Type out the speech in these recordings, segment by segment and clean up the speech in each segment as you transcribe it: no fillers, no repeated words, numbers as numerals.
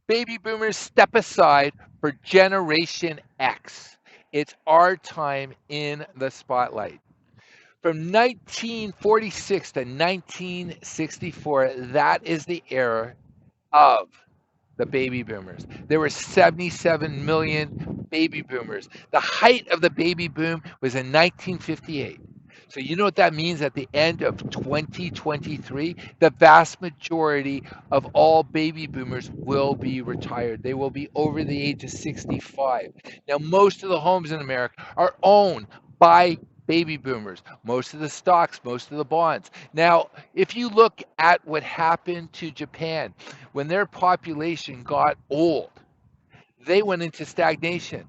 Baby boomers, step aside for Generation X. It's our time in the spotlight. From 1946 to 1964, that is the era of the baby boomers. There were 77 million baby boomers. The height of the baby boom was in 1958. So you know what that means at the end of 2023? The vast majority of all baby boomers will be retired. They will be over the age of 65. Now, most of the homes in America are owned by baby boomers. Most of the stocks, most of the bonds. Now, if you look at what happened to Japan, when their population got old, they went into stagnation.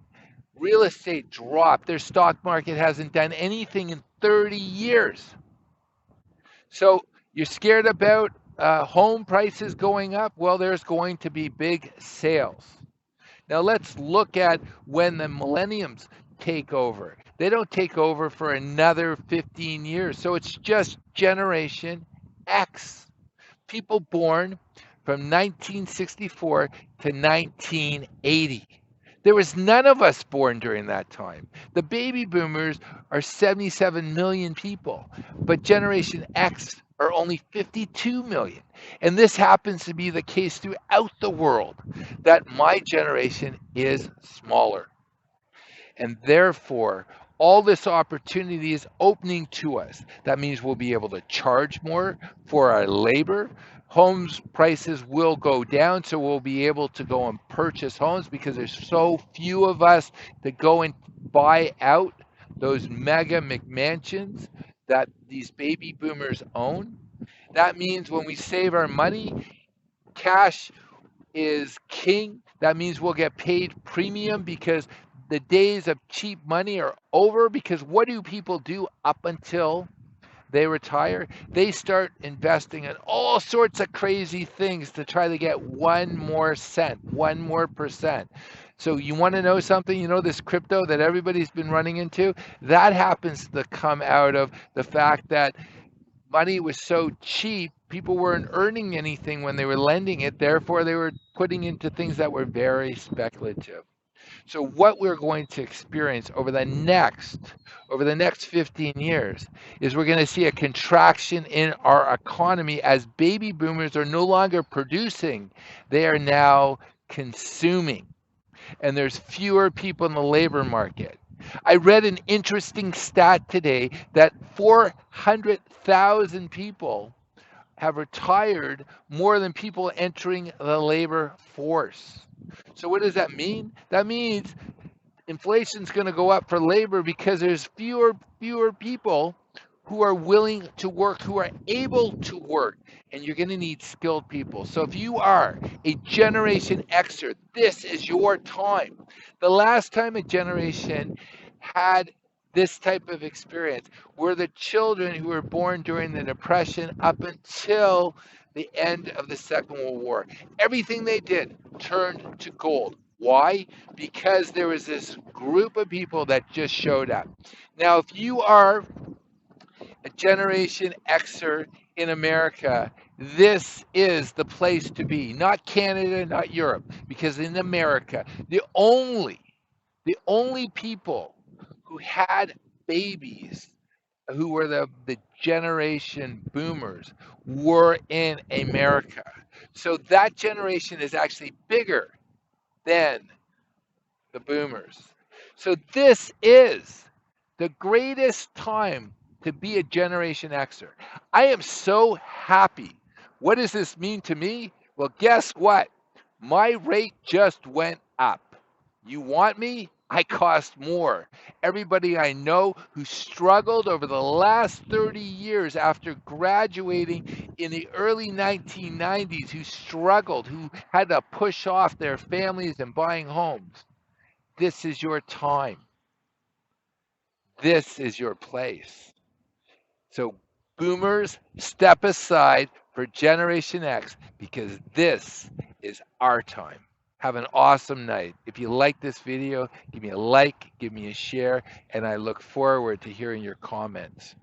Real estate dropped. Their stock market hasn't done anything in 30 years. So you're scared about home prices going up? Well, there's going to be big sales. Now let's look at when the millenniums take over. They don't take over for another 15 years. So it's just Generation X. People born from 1964 to 1980. There was none of us born during that time. The baby boomers are 77 million people, but Generation X are only 52 million. And this happens to be the case throughout the world, that my generation is smaller. And therefore, all this opportunity is opening to us. That means we'll be able to charge more for our labor. Homes prices will go down, so we'll be able to go and purchase homes because there's so few of us to go and buy out those mega McMansions that these baby boomers own. That means when we save our money, cash is king. That means we'll get paid premium because the days of cheap money are over. Because what do people do up until they retire? They start investing in all sorts of crazy things to try to get one more cent, one more percent. So you want to know something? You know this crypto that everybody's been running into? That happens to come out of the fact that money was so cheap, people weren't earning anything when they were lending it. Therefore, they were putting into things that were very speculative. So what we're going to experience over the next 15 years is we're going to see a contraction in our economy as baby boomers are no longer producing, they are now consuming, and there's fewer people in the labor market. I read an interesting stat today that 400,000 people have retired more than people entering the labor force. So what does that mean? That means inflation's going to go up for labor because there's fewer people who are willing to work, who are able to work, and you're going to need skilled people. So if you are a Generation Xer, this is your time. The last time a generation had this type of experience were the children who were born during the Depression up until the end of the Second World War. Everything they did turned to gold. Why? Because there was this group of people that just showed up. Now, if you are a Generation Xer in America, this is the place to be. Not Canada, not Europe, because in America, the only people who had babies who were the generation boomers were in America. So that generation is actually bigger than the boomers. So this is the greatest time to be a Generation Xer. I am so happy. What does this mean to me? Well, guess what? My rate just went up. You want me? I cost more. Everybody I know who struggled over the last 30 years after graduating in the early 1990s, who struggled, who had to push off their families and buying homes. This is your time. This is your place. So, boomers, step aside for Generation X because this is our time. Have an awesome night. If you like this video, give me a like, give me a share, and I look forward to hearing your comments.